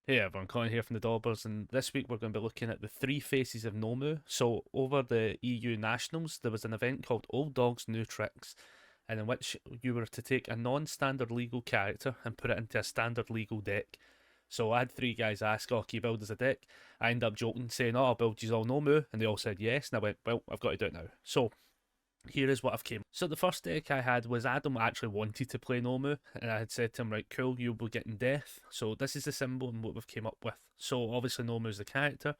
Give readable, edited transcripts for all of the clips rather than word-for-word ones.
Hey everyone, Colin here from the Dobbers, and this week we're going to be looking at the three faces of Nomu. So, over the EU Nationals, there was an event called Old Dogs, New Tricks, and in which you were to take a non standard legal character and put it into a standard legal deck. So, I had three guys ask, oh, can you build as a deck? I ended up joking, saying, oh, I'll build you all Nomu, and they all said yes, and I went, well, I've got to do it now. So, here is what I've came. So the first deck I had was Adam actually wanted to play Nomu, and I had said to him, right, cool, you'll be getting death. So this is the symbol and what we've came up with. So obviously Nomu's the character.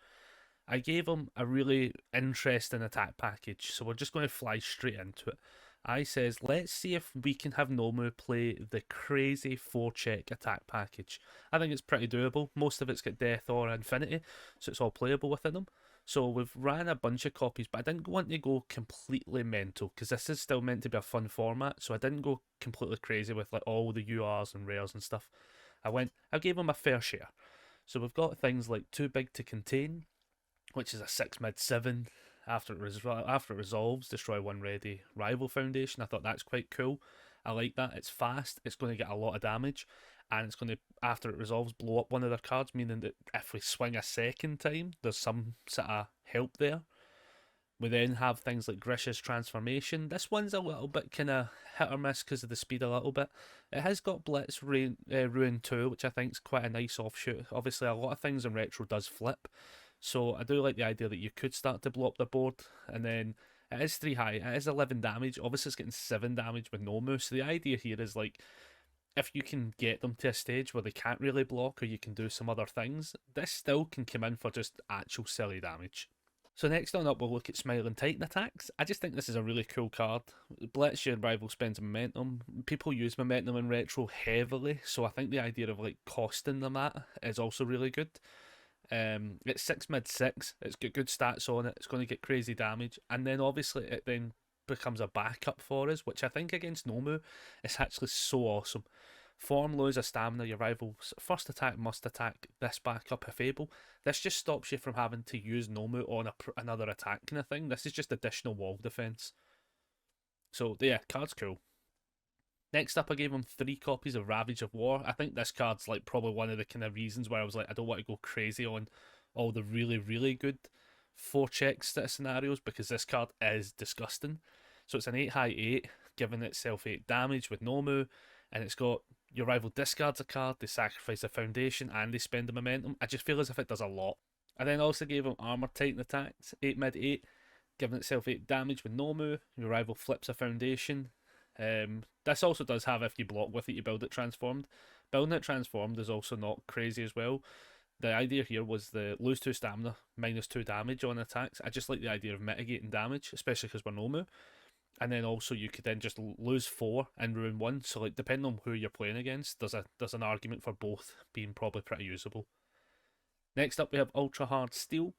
I gave him a really interesting attack package, so we're just going to fly straight into it. I says, let's see if we can have Nomu play the crazy 4-check attack package. I think it's pretty doable. Most of it's got death or infinity, so it's all playable within them. So we've ran a bunch of copies, but I didn't want to go completely mental because this is still meant to be a fun format. So I didn't go completely crazy with like all the URs and rares and stuff. I gave them a fair share. So we've got things like Too Big to Contain, which is a 6 mid 7. After it resolves, destroy one ready rival foundation. I thought that's quite cool. I like that. It's fast. It's going to get a lot of damage, and it's going to, after it resolves, blow up one of their cards, meaning that if we swing a second time, there's some sort of help there. We then have things like Grish's Transformation. This one's a little bit kind of hit or miss because of the speed a little bit. It has got Ruin 2, which I think is quite a nice offshoot. Obviously, a lot of things in Retro does flip, so I do like the idea that you could start to blow up the board, and then it is 3 high, it is 11 damage. Obviously, it's getting 7 damage with Nomu, so the idea here is like, if you can get them to a stage where they can't really block or you can do some other things, this still can come in for just actual silly damage. So next on up, we'll look at Smiling Titan attacks. I just think this is a really cool card. Blitz your rival spends momentum. People use momentum in Retro heavily, so I think the idea of like costing them that is also really good. It's 6 mid 6. It's got good stats on it. It's going to get crazy damage, and then obviously it then becomes a backup for us, which I think against Nomu is actually so awesome. Form lose a stamina, your rival's first attack must attack this backup if able. This just stops you from having to use Nomu on another attack kind of thing. This is just additional wall defense. So yeah, card's cool. Next up, I gave him 3 copies of Ravage of War. I think this card's like probably one of the kind of reasons where I was like, I don't want to go crazy on all the really, really good 4-check scenarios because this card is disgusting. So it's an 8 high 8, giving itself 8 damage with Nomu, and it's got your rival discards a card, they sacrifice a foundation, and they spend the momentum. I just feel as if it does a lot. I then also gave him Armor Titan attacks, 8 mid 8, giving itself 8 damage with Nomu. Your rival flips a foundation. This also does have, if you block with it, you build it transformed. Building it transformed is also not crazy as well. The idea here was the lose 2 stamina, minus 2 damage on attacks. I just like the idea of mitigating damage, especially because we're Nomu. And then also you could then just lose 4 and ruin 1. So like depending on who you're playing against, there's an argument for both being probably pretty usable. Next up we have Ultra Hard Steel.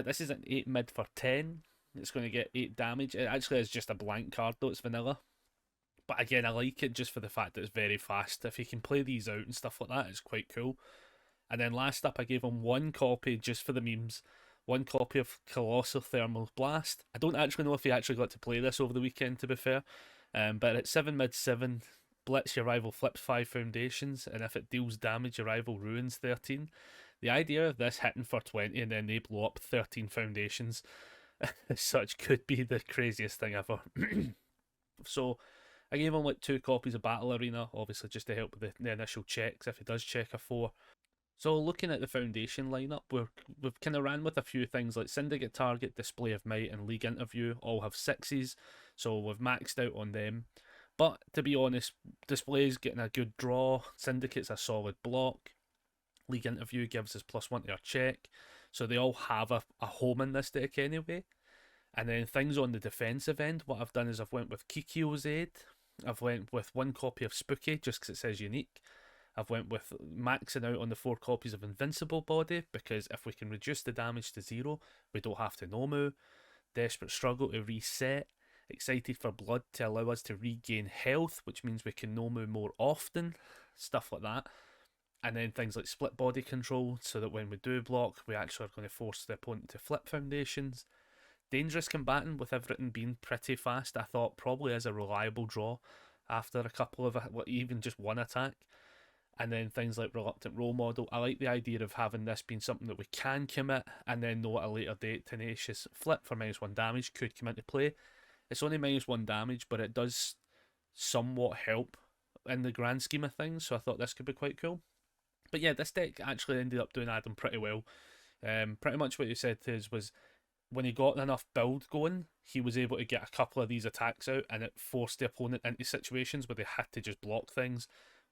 This is an 8 mid for 10. It's going to get 8 damage. It actually is just a blank card though, it's vanilla. But again, I like it just for the fact that it's very fast. If you can play these out and stuff like that, it's quite cool. And then last up, I gave him 1 copy just for the memes. 1 copy of Colossal Thermal Blast. I don't actually know if he actually got to play this over the weekend, to be fair. But at 7 mid 7, Blitz your rival flips 5 foundations, and if it deals damage, your rival ruins 13. The idea of this hitting for 20 and then they blow up 13 foundations as such could be the craziest thing ever. So I gave him like 2 copies of Battle Arena, obviously just to help with the initial checks if he does check a 4. So looking at the foundation lineup, we've kind of ran with a few things like Syndicate Target, Display of Might, and League Interview all have 6s, so we've maxed out on them. But to be honest, Display's getting a good draw, Syndicate's a solid block, League Interview gives us +1 to our check, so they all have a home in this deck anyway. And then things on the defensive end, what I've done is I've went with Kikyo's Aid, I've went with 1 copy of Spooky just because it says unique. I've went with maxing out on the 4 copies of Invincible Body because if we can reduce the damage to 0, we don't have to Nomu. Desperate Struggle to reset. Excited for Blood to allow us to regain health, which means we can Nomu more often. Stuff like that. And then things like Split Body Control so that when we do block, we actually are going to force the opponent to flip foundations. Dangerous Combatant, with everything being pretty fast, I thought probably is a reliable draw after a couple of, even just 1 attack. And then things like Reluctant Role Model. I like the idea of having this being something that we can commit and then know at a later date Tenacious Flip for -1 damage could come into play. It's only -1 damage, but it does somewhat help in the grand scheme of things, so I thought this could be quite cool. But yeah, this deck actually ended up doing Adam pretty well. Pretty much what he said to us was when he got enough build going, he was able to get a couple of these attacks out, and it forced the opponent into situations where they had to just block things,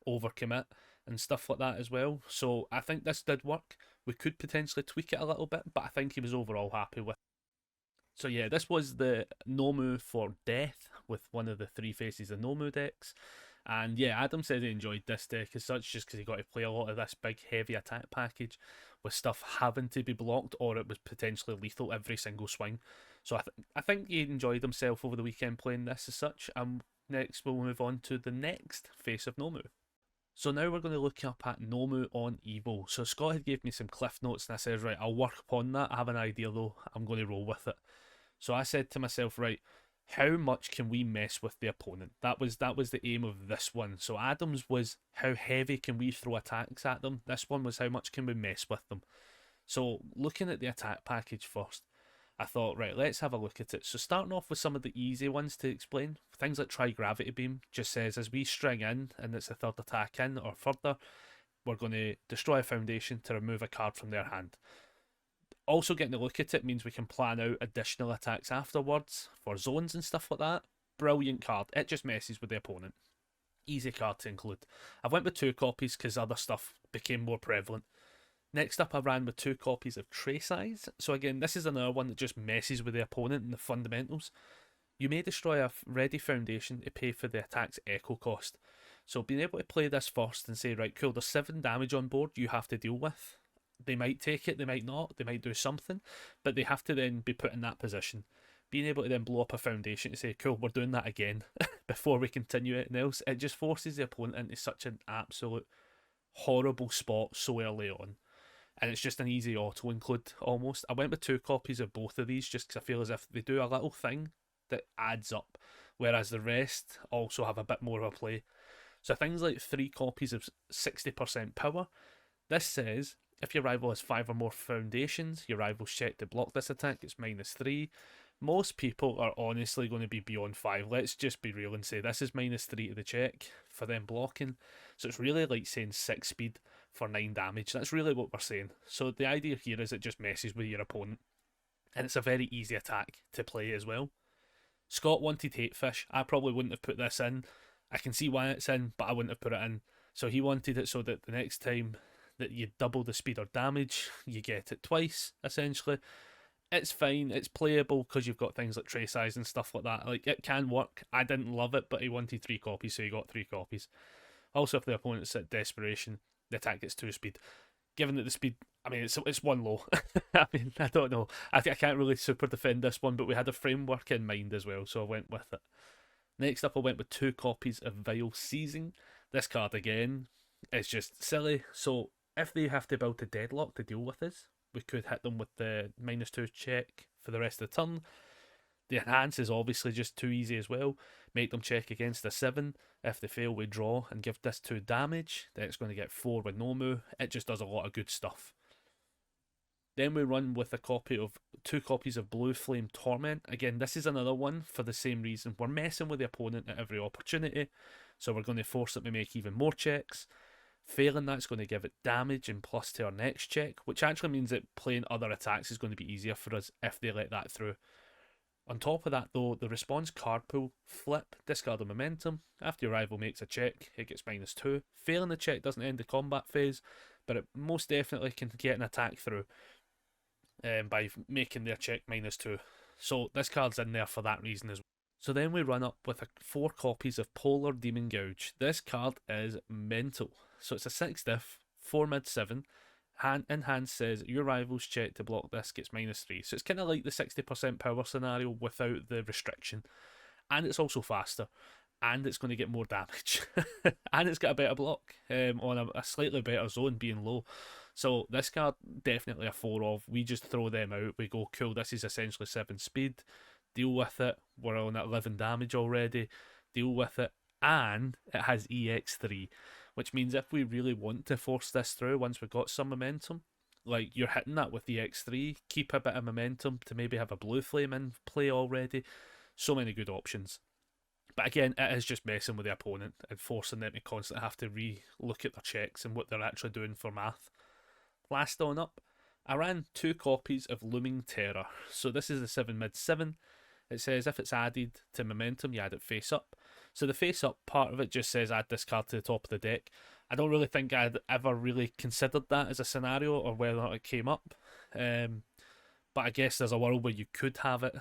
overcommit, and stuff like that as well. So I think this did work. We could potentially tweak it a little bit, but I think he was overall happy with it. So yeah, this was the Nomu for Death with one of the three faces of Nomu decks. And yeah, Adam said he enjoyed this deck as such just because he got to play a lot of this big heavy attack package with stuff having to be blocked or it was potentially lethal every single swing. So I think he enjoyed himself over the weekend playing this as such. And next we'll move on to the next face of Nomu. So now we're going to look up at Nomu on Evo. So Scott had gave me some cliff notes and I said, right, I'll work upon that. I have an idea though. I'm going to roll with it. So I said to myself, right, how much can we mess with the opponent? That was the aim of this one. So Adam's was how heavy can we throw attacks at them. This one was how much can we mess with them. So looking at the attack package first, I thought, right, let's have a look at it. So starting off with some of the easy ones to explain, things like Tri-Gravity Beam just says as we string in and it's a third attack in or further, we're going to destroy a foundation to remove a card from their hand. Also getting to look at it means we can plan out additional attacks afterwards for zones and stuff like that. Brilliant card. It just messes with the opponent. Easy card to include. I went with 2 copies because other stuff became more prevalent. Next up, I ran with 2 copies of Trace Eyes. So again, this is another one that just messes with the opponent and the fundamentals. You may destroy a ready foundation to pay for the attack's echo cost. So being able to play this first and say, right, cool, there's 7 damage on board you have to deal with. They might take it, they might not, they might do something, but they have to then be put in that position. Being able to then blow up a foundation to say, cool, we're doing that again before we continue anything else, it just forces the opponent into such an absolute horrible spot so early on. And it's just an easy auto include almost. I went with 2 copies of both of these just because I feel as if they do a little thing that adds up, whereas the rest also have a bit more of a play. So things like 3 copies of 60% power. This says if your rival has 5 or more foundations, your rival's check to block this attack, it's -3. Most people are honestly going to be beyond 5. Let's just be real and say this is -3 to the check for them blocking. So it's really like saying 6 speed for 9 damage. That's really what we're saying. So the idea here is it just messes with your opponent. And it's a very easy attack to play as well. Scott wanted Hate Fish. I probably wouldn't have put this in. I can see why it's in, but I wouldn't have put it in. So he wanted it so that the next time that you double the speed or damage, you get it twice, essentially. It's fine, it's playable because you've got things like Trace Eyes and stuff like that. Like, it can work. I didn't love it, but he wanted 3 copies, so he got 3 copies. Also, if the opponent's at Desperation, the attack gets 2 speed. Given that the speed, I mean, it's 1 low. I mean, I don't know. I can't really super defend this one, but we had a framework in mind as well, so I went with it. Next up, I went with 2 copies of Vile Seizing. This card, again, is just silly. So if they have to build a deadlock to deal with this, we could hit them with the -2 check for the rest of the turn. The enhance is obviously just too easy as well. Make them check against a 7. If they fail, we draw and give this 2 damage. Then it's going to get 4 with Nomu. It just does a lot of good stuff. Then we run with 2 copies of Blue Flame Torment. Again, this is another one for the same reason. We're messing with the opponent at every opportunity, so we're going to force them to make even more checks. Failing that's going to give it damage and plus to our next check, which actually means that playing other attacks is going to be easier for us if they let that through. On top of that though, the response card pool, flip, discard a momentum. After your rival makes a check, it gets -2. Failing the check doesn't end the combat phase, but it most definitely can get an attack through by making their check -2. So this card's in there for that reason as well. So then we run up with 4 copies of Polar Demon Gouge. This card is mental. So it's a 6 diff, 4 mid 7. In hand says your rival's check to block this gets -3. So it's kind of like the 60% power scenario without the restriction. And it's also faster. And it's going to get more damage. And it's got a better block on a slightly better zone being low. So this card, definitely a 4 of. We just throw them out. We go, cool, this is essentially 7 speed. Deal with it. We're on at 11 damage already. Deal with it. And it has EX3, which means if we really want to force this through once we've got some momentum, like you're hitting that with the X3, keep a bit of momentum to maybe have a blue flame in play already. So many good options. But again, it is just messing with the opponent and forcing them to constantly have to re-look at their checks and what they're actually doing for math. Last on up, I ran 2 copies of Looming Terror. So this is the 7 mid 7. It says if it's added to momentum, you add it face up. So the face up part of it just says add this card to the top of the deck. I don't really think I'd ever really considered that as a scenario or whether or not it came up. But I guess there's a world where you could have it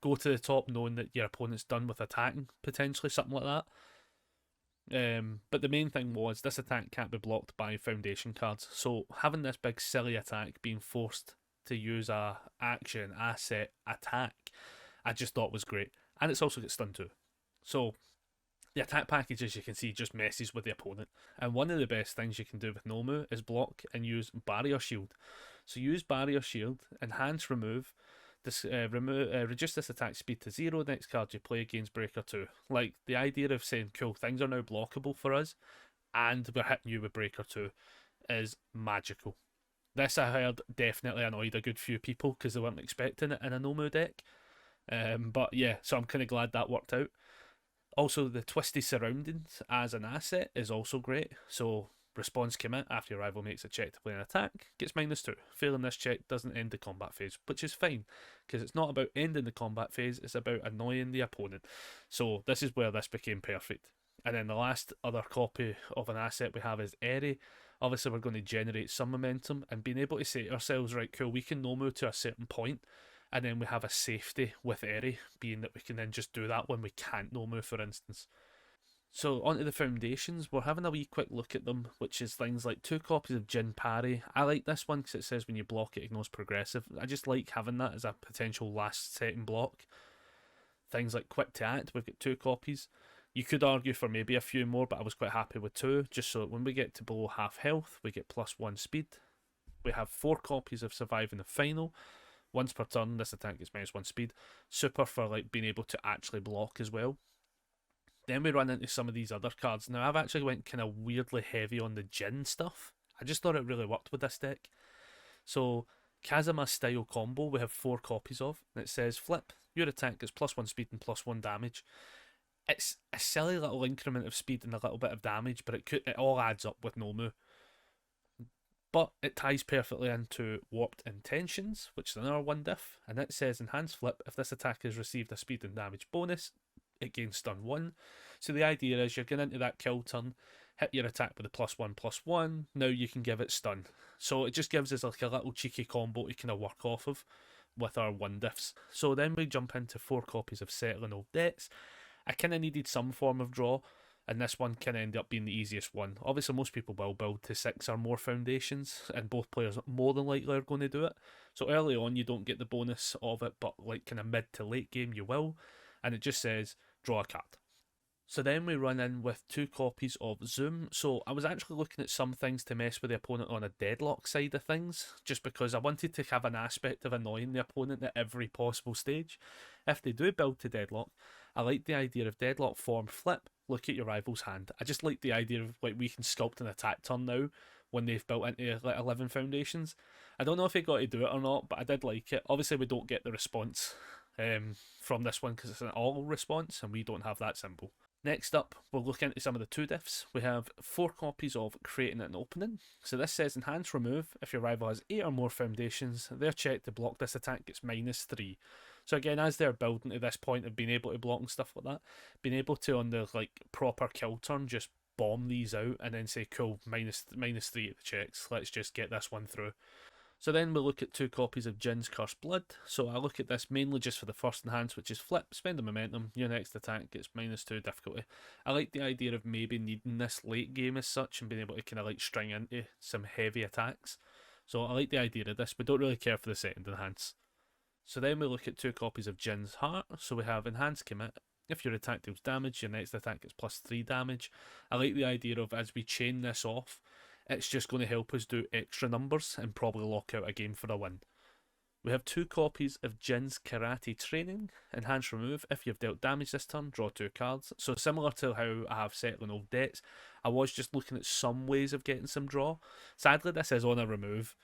go to the top knowing that your opponent's done with attacking, potentially, something like that. But the main thing was this attack can't be blocked by foundation cards. So having this big silly attack being forced to use a action, asset, attack, I just thought was great. And it's also got stun too. So the attack package, as you can see, just messes with the opponent. And one of the best things you can do with Nomu is block and use Barrier Shield. So use Barrier Shield, enhance remove, this reduce this attack speed to 0 next card you play gains Breaker 2. Like, the idea of saying, cool, things are now blockable for us, and we're hitting you with Breaker 2 is magical. This, I heard, definitely annoyed a good few people because they weren't expecting it in a Nomu deck. But yeah, so I'm kind of glad that worked out. Also, the Twisty Surroundings as an asset is also great. So, response commit after your rival makes a check to play an attack gets -2. Failing this check doesn't end the combat phase, which is fine, because it's not about ending the combat phase, it's about annoying the opponent. So this is where this became perfect. And then the last other copy of an asset we have is Eri. Obviously we're going to generate some momentum and being able to say to ourselves, right, cool, we can Nomu to a certain point, and then we have a safety with Eri, being that we can then just do that when we can't Nomu, for instance. So onto the foundations, we're having a wee quick look at them, which is things like 2 copies of Jin Parry. I like this one because it says when you block it ignores progressive. I just like having that as a potential last setting block. Things like Quick to Act, we've got 2 copies. You could argue for maybe a few more, but I was quite happy with 2, just so that when we get to below half health, we get +1 speed. We have 4 copies of Surviving the Final. Once per turn, this attack gets -1 speed. Super for like being able to actually block as well. Then we run into some of these other cards. Now, I've actually went kind of weirdly heavy on the Jin stuff. I just thought it really worked with this deck. So, Kazuma style combo we have 4 copies of. And it says, flip, your attack gets +1 speed and +1 damage. It's a silly little increment of speed and a little bit of damage, but it all adds up with Nomu. But it ties perfectly into Warped Intentions, which is another 1 diff. And it says, enhance flip, if this attack has received a speed and damage bonus, it gains stun 1. So the idea is you're getting into that kill turn, hit your attack with a +1/+1, now you can give it stun. So it just gives us like a little cheeky combo to kind of work off of with our 1 diffs. So then we jump into 4 copies of Settling Old Debts. I kind of needed some form of draw, and this one kind of ended up being the easiest one. Obviously most people will build to 6 or more foundations, and both players more than likely are going to do it. So early on you don't get the bonus of it, but like kind of mid to late game you will. And it just says, draw a card. So then we run in with 2 copies of Zoom. So I was actually looking at some things to mess with the opponent on a deadlock side of things, just because I wanted to have an aspect of annoying the opponent at every possible stage. If they do build to deadlock, I like the idea of deadlock form, flip, look at your rival's hand. I just like the idea of like we can sculpt an attack turn now when they've built into like 11 foundations. I don't know if they got to do it or not, but I did like it. Obviously we don't get the response from this one because it's an all response and we don't have that symbol. Next up, we'll look into some of the 2 diffs. We have 4 copies of Creating an Opening. So this says enhance remove. If your rival has 8 or more foundations, their check to block this attack gets -3. So again, as they're building to this point of being able to block and stuff like that, being able to on the like proper kill turn just bomb these out and then say cool, -3 at the checks. Let's just get this one through. So then we'll look at 2 copies of Jin's Cursed Blood. So I look at this mainly just for the first enhance, which is flip, spend a momentum, your next attack gets -2 difficulty. I like the idea of maybe needing this late game as such and being able to kind of like string into some heavy attacks. So I like the idea of this, but don't really care for the second enhance. So then we look at 2 copies of Jin's Heart. So we have enhance commit. If your attack deals damage, your next attack gets +3 damage. I like the idea of as we chain this off, it's just going to help us do extra numbers and probably lock out a game for a win. We have 2 copies of Jin's Karate Training, enhanced remove. If you've dealt damage this turn, draw 2 cards. So similar to how I have settling old decks, I was just looking at some ways of getting some draw. Sadly, this is on a remove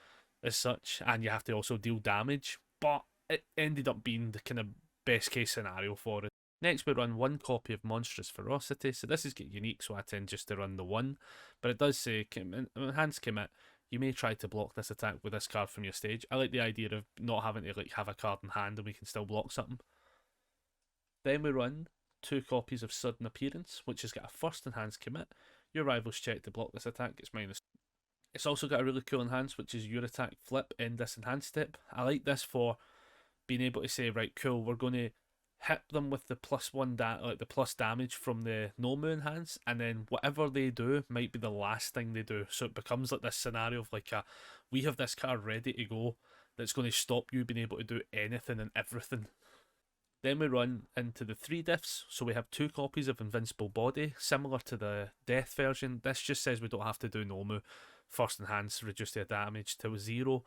as such, and you have to also deal damage, but it ended up being the kind of best case scenario for it. Next, we run 1 copy of Monstrous Ferocity. So this is get unique, so I tend just to run the 1, but it does say enhanced commit. You may try to block this attack with this card from your stage. I like the idea of not having to have a card in hand and we can still block something. Then we run 2 copies of Sudden Appearance, which has got a first enhanced commit. Your rivals check to block this attack, it's minus. It's also got a really cool enhance, which is your attack flip in this enhanced step. I like this for being able to say, right, cool, we're going to hit them with the +1 the plus damage from the Nomu enhance, and then whatever they do might be the last thing they do. So it becomes like this scenario of like we have this card ready to go that's going to stop you being able to do anything and everything. Then we run into the 3 diffs, so we have 2 copies of Invincible Body, similar to the Death version. This just says we don't have to do Nomu. First enhance, reduce their damage to 0.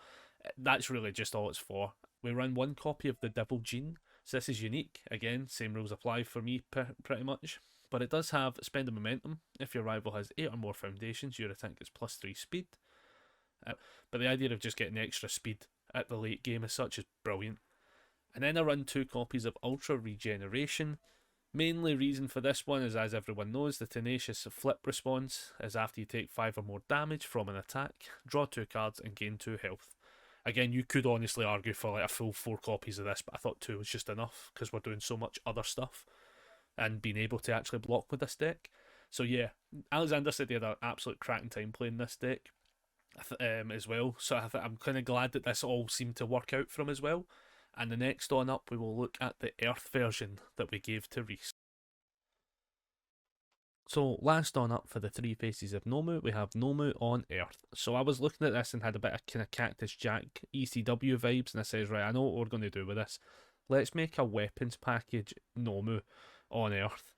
That's really just all it's for. We run 1 copy of the Devil Gene. So this is unique. Again, same rules apply for me pretty much. But it does have spend a momentum. If your rival has 8 or more foundations, your attack is +3 speed. But the idea of just getting extra speed at the late game as such is brilliant. And then I run 2 copies of Ultra Regeneration. Mainly reason for this one is, as everyone knows, the Tenacious Flip response is after you take 5 or more damage from an attack, draw 2 cards and gain 2 health. Again, you could honestly argue for like a full 4 copies of this, but I thought 2 was just enough because we're doing so much other stuff and being able to actually block with this deck. So yeah, Alexander said he had an absolute cracking time playing this deck as well. So I'm kind of glad that this all seemed to work out for him as well. And the next on up, we will look at the Earth version that we gave to Reese. So last on up for the 3 faces of Nomu, we have Nomu on Earth. So I was looking at this and had a bit of kind of Cactus Jack ECW vibes, and I says, right, I know what we're going to do with this. Let's make a weapons package Nomu on Earth.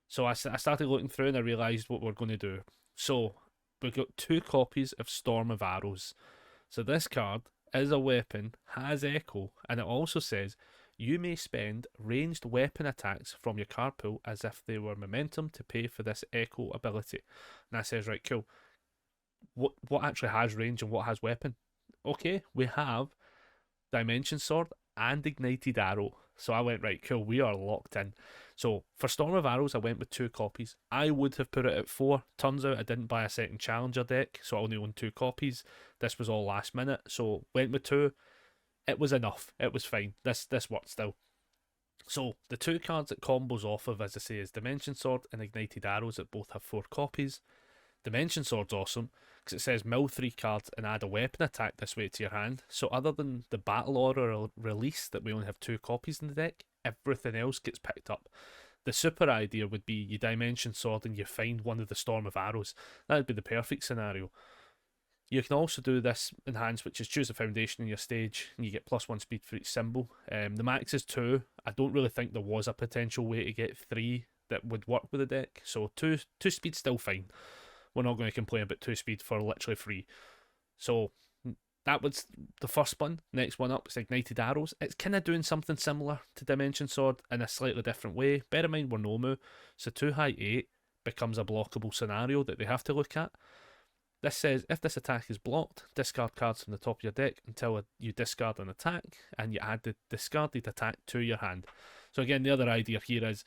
So I started looking through and I realised what we're going to do. So we've got 2 copies of Storm of Arrows. So this card is a weapon, has Echo, and it also says you may spend ranged weapon attacks from your card pool as if they were momentum to pay for this Echo ability. And that says, right, cool. What actually has range and what has weapon? Okay, we have Dimension Sword and Ignited Arrow. So I went, right, cool, we are locked in. So for Storm of Arrows, I went with 2 copies. I would have put it at 4. Turns out I didn't buy a second Challenger deck, so I only owned 2 copies. This was all last minute, so went with 2. It was enough. It was fine. This worked still. So the 2 cards it combos off of, as I say, is Dimension Sword and Ignited Arrows that both have 4 copies. Dimension Sword's awesome because it says mill 3 cards and add a weapon attack this way to your hand. So other than the Battle Order release that we only have 2 copies in the deck, everything else gets picked up. The super idea would be you Dimension Sword and you find one of the Storm of Arrows. That would be the perfect scenario. You can also do this enhance, which is choose a foundation in your stage and you get +1 speed for each symbol. The max is 2. I don't really think there was a potential way to get 3 that would work with the deck. So 2 speed's still fine. We're not going to complain about 2 speed for literally free. So that was the first one. Next one up is Ignited Arrows. It's kind of doing something similar to Dimension Sword in a slightly different way. Bear in mind we're Nomu, so 2 high 8 becomes a blockable scenario that they have to look at. This says, if this attack is blocked, discard cards from the top of your deck until you discard an attack, and you add the discarded attack to your hand. So again, the other idea here is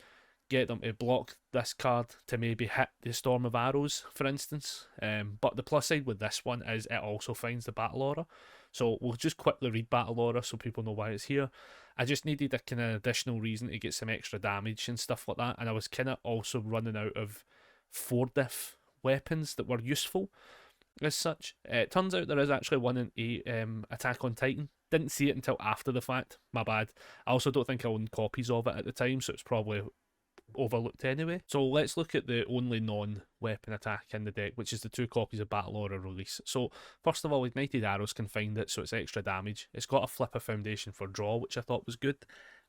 get them to block this card to maybe hit the Storm of Arrows, for instance. But the plus side with this one is it also finds the Battle Aura. So we'll just quickly read Battle Aura so people know why it's here. I just needed a kind of additional reason to get some extra damage and stuff like that, and I was kind of also running out of 4 diff weapons that were useful as such. It turns out there is actually one in Attack on Titan. Didn't see it until after the fact, my bad. I also don't think I owned copies of it at the time, so it's probably overlooked anyway. So let's look at the only non-weapon attack in the deck, which is the 2 copies of Battle Aura release. So first of all, Ignited Arrows can find it, so it's extra damage. It's got a flip a foundation for draw, which I thought was good,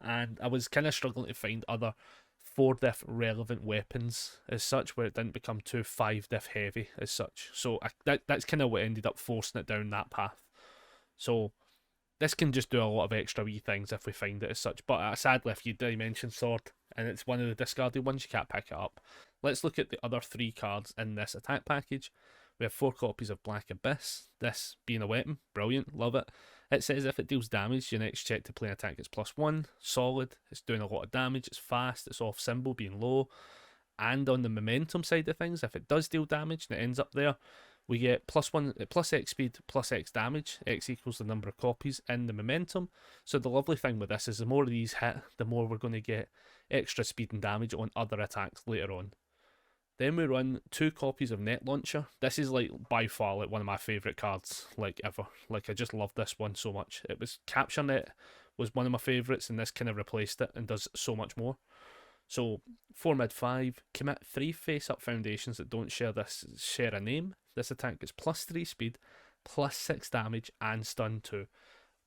and I was kind of struggling to find other 4 diff relevant weapons as such where it didn't become too 5 diff heavy as such. So that's kind of what ended up forcing it down that path. So This can just do a lot of extra wee things if we find it as such, but sadly, if you Dimension Sword and it's one of the discarded ones, you can't pick it up. Let's look at the other 3 cards in this attack package. We have 4 copies of Black Abyss, this being a weapon, brilliant, love it. It says if it deals damage, your next check to play an attack is +1, solid, it's doing a lot of damage, it's fast, it's off symbol being low, and on the momentum side of things, if it does deal damage and it ends up there, we get +1, plus X speed, plus X damage. X equals the number of copies in the momentum. So the lovely thing with this is the more of these hit, the more we're going to get extra speed and damage on other attacks later on. Then we run 2 copies of Net Launcher. This is like by far like one of my favourite cards like ever. Like I just love this one so much. It was Capture Net was one of my favourites, and this kind of replaced it and does so much more. So 4 mid 5, commit 3 face-up foundations that don't share a name. This attack gets +3 speed, +6 damage, and stun 2.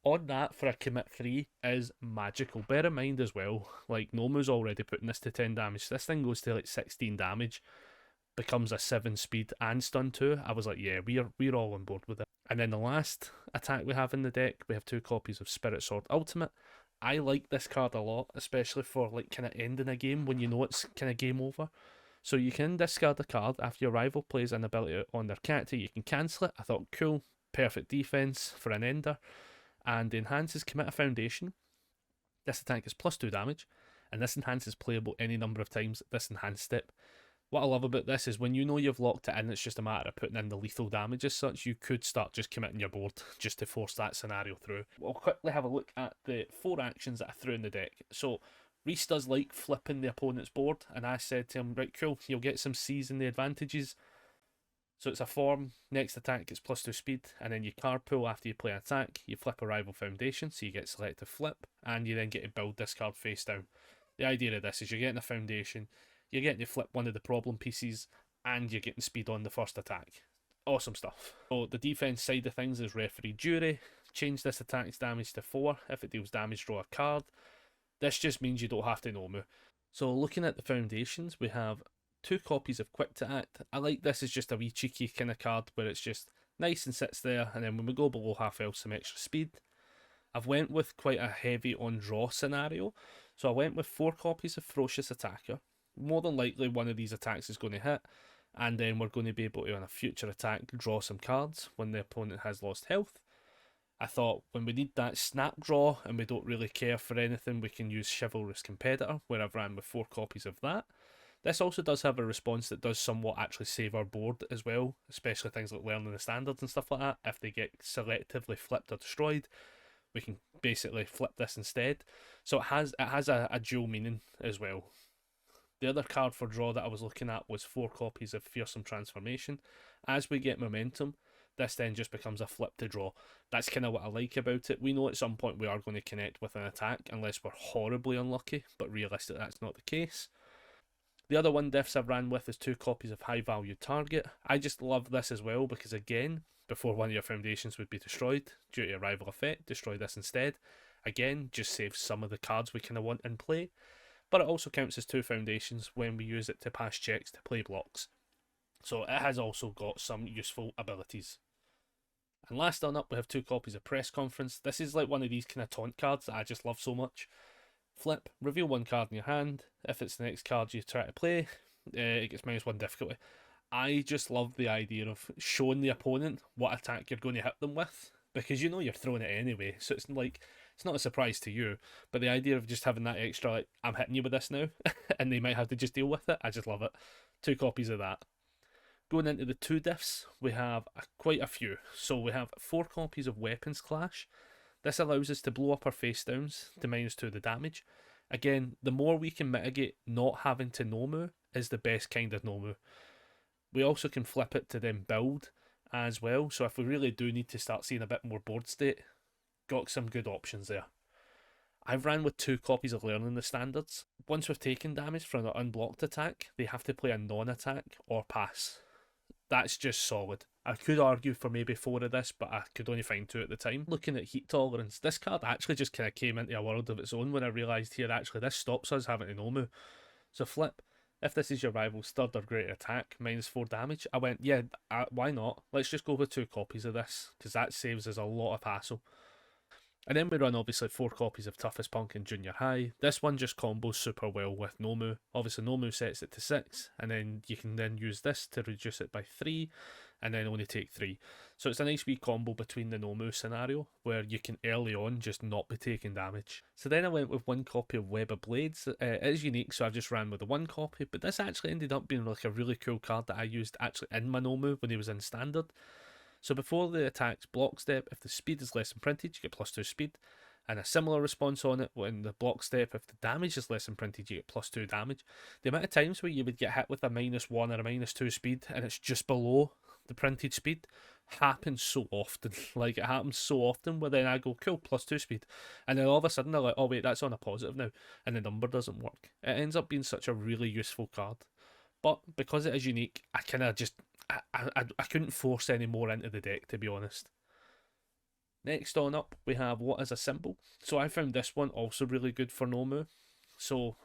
On that, for a commit 3 is magical. Bear in mind as well, like Nomu's already putting this to 10 damage. This thing goes to like 16 damage, becomes a 7 speed and stun 2. I was like, yeah, we're all on board with it. And then the last attack we have in the deck, we have 2 copies of Spirit Sword Ultimate. I like this card a lot, especially for like kind of ending a game when you know it's kind of game over. So you can discard a card after your rival plays an ability on their character. You can cancel it. I thought, cool, perfect defense for an ender. And enhances Commit a Foundation. This attack is +2 damage, and this enhance is playable any number of times this enhanced step. What I love about this is when you know you've locked it in, it's just a matter of putting in the lethal damage as such. You could start just committing your board just to force that scenario through. We'll quickly have a look at the 4 actions that I threw in the deck. So Reese does like flipping the opponent's board, and I said to him, right, cool, you'll get some C's in the advantages. So it's a form, next attack gets +2 speed, and then you card pull after you play an attack, you flip a rival foundation, so you get selective flip, and you then get to build this card face down. The idea of this is you're getting a foundation, you're getting to flip one of the problem pieces, and you're getting speed on the first attack. Awesome stuff. So the defense side of things is Referee Jury. Change this attack's damage to 4. If it deals damage, draw a card. This just means you don't have to Nomu. So looking at the foundations, we have 2 copies of Quick to Act. I like this as just a wee cheeky kind of card where it's just nice and sits there, and then when we go below half health, some extra speed. I've went with quite a heavy on draw scenario, so I went with 4 copies of Ferocious Attacker. More than likely one of these attacks is going to hit, and then we're going to be able to on a future attack draw some cards when the opponent has lost health. I thought when we need that snap draw and we don't really care for anything, we can use Chivalrous Competitor, where I've ran with 4 copies of that. This also does have a response that does somewhat actually save our board as well, especially things like learning the standards and stuff like that. If they get selectively flipped or destroyed, we can basically flip this instead. So it has a dual meaning as well. The other card for draw that I was looking at was 4 copies of Fearsome Transformation. As we get momentum, this then just becomes a flip to draw. That's kind of what I like about it. We know at some point we are going to connect with an attack unless we're horribly unlucky, but realistically that's not the case. The other 1 diffs I've ran with is 2 copies of High Value Target. I just love this as well because again, before one of your foundations would be destroyed due to a rival effect, destroy this instead. Again, just saves some of the cards we kind of want in play. But it also counts as 2 foundations when we use it to pass checks to play blocks. So it has also got some useful abilities. And last on up, we have 2 copies of Press Conference. This is like one of these kind of taunt cards that I just love so much. Flip, reveal 1 card in your hand. If it's the next card you try to play, it gets -1 difficulty. I just love the idea of showing the opponent what attack you're going to hit them with, because you know you're throwing it anyway, so it's like, it's not a surprise to you, but the idea of just having that extra, like, I'm hitting you with this now, and they might have to just deal with it, I just love it. 2 copies of that. Going into the 2 diffs, we have quite a few. So we have 4 copies of Weapons Clash. This allows us to blow up our face downs to -2 the damage. Again, the more we can mitigate not having to Nomu is the best kind of Nomu. We also can flip it to then build as well, so if we really do need to start seeing a bit more board state, got some good options there. I've ran with 2 copies of Learning the Standards. Once we've taken damage from an unblocked attack, they have to play a non-attack or pass. That's just solid. I could argue for maybe 4 of this, but I could only find 2 at the time. Looking at Heat Tolerance, this card actually just kind of came into a world of its own when I realised here actually this stops us having to Nomu. So flip, if this is your rival's 3rd or greater attack, -4 damage, I went, yeah, why not? Let's just go with 2 copies of this, because that saves us a lot of hassle. And then we run obviously 4 copies of Toughest Punk in Junior High. This one just combos super well with Nomu. Obviously Nomu sets it to 6, and then you can then use this to reduce it by 3, and then only take 3. So it's a nice wee combo between the Nomu scenario, where you can early on just not be taking damage. So then I went with 1 copy of Web of Blades. It is unique, so I just ran with the 1 copy, but this actually ended up being like a really cool card that I used actually in my Nomu when he was in Standard. So before the attack's block step, if the speed is less than printed, you get +2 speed. And a similar response on it when the block step, if the damage is less than printed, you get +2 damage. The amount of times where you would get hit with a -1 or a -2 speed and it's just below the printed speed happens so often. Like, it happens so often where then I go, cool, +2 speed. And then all of a sudden they're like, oh wait, that's on a positive now. And the number doesn't work. It ends up being such a really useful card. But because it is unique, I kind of just, I couldn't force any more into the deck, to be honest. Next on up, we have What is a Symbol. So I found this one also really good for Nomu. So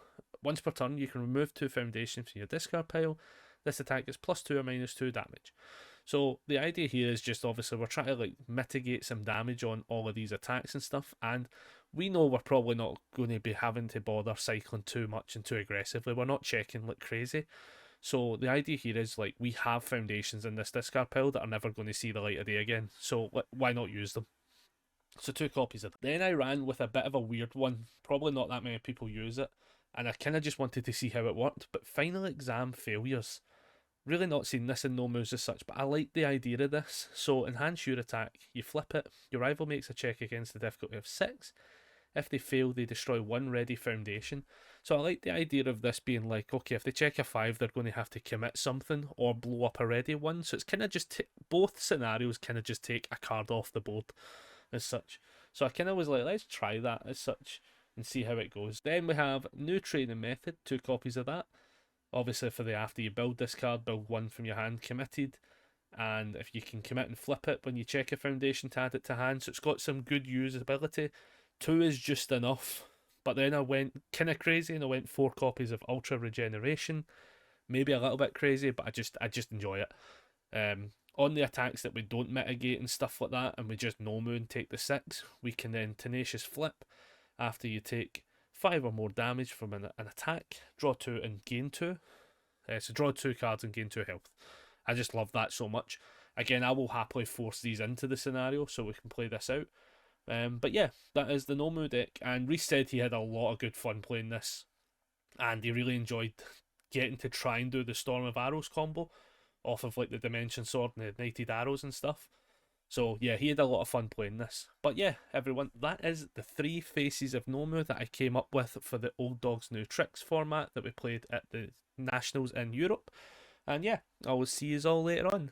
once per turn, you can remove 2 foundations from your discard pile. This attack is +2 or -2 damage. So the idea here is just obviously we're trying to like mitigate some damage on all of these attacks and stuff, and we know we're probably not going to be having to bother cycling too much and too aggressively. We're not checking like crazy. So the idea here is like we have foundations in this discard pile that are never going to see the light of day again. So why not use them? So 2 copies of it. Then I ran with a bit of a weird one. Probably not that many people use it, and I kind of just wanted to see how it worked. But Final Exam Failures. Really not seen this in no moves as such, but I like the idea of this. So enhance your attack, you flip it, your rival makes a check against the difficulty of 6. If they fail, they destroy 1 ready foundation. So I like the idea of this being like, okay, if they check a 5, they're going to have to commit something or blow up a ready one. So it's kind of just, both scenarios kind of just take a card off the board as such. So I kind of was like, let's try that as such and see how it goes. Then we have New Training Method, 2 copies of that. Obviously for the after you build this card, build 1 from your hand committed, and if you can commit and flip it when you check a foundation to add it to hand, so it's got some good usability. 2 is just enough, but then I went kind of crazy and I went 4 copies of Ultra Regeneration, maybe a little bit crazy, but I just enjoy it. On the attacks that we don't mitigate and stuff like that, and we just Nomu and take the 6, we can then Tenacious Flip after you take 5 or more damage from an attack, draw 2 and gain 2. So draw 2 cards and gain 2 health. I just love that so much. Again, I will happily force these into the scenario so we can play this out. But yeah, that is the Nomu deck, and Reese said he had a lot of good fun playing this, and he really enjoyed getting to try and do the Storm of Arrows combo off of like the Dimension Sword and the Ignited Arrows and stuff. So yeah, he had a lot of fun playing this. But yeah, everyone, that is the 3 faces of Nomu that I came up with for the Old Dogs New Tricks format that we played at the Nationals in Europe. And yeah, I will see you all later on.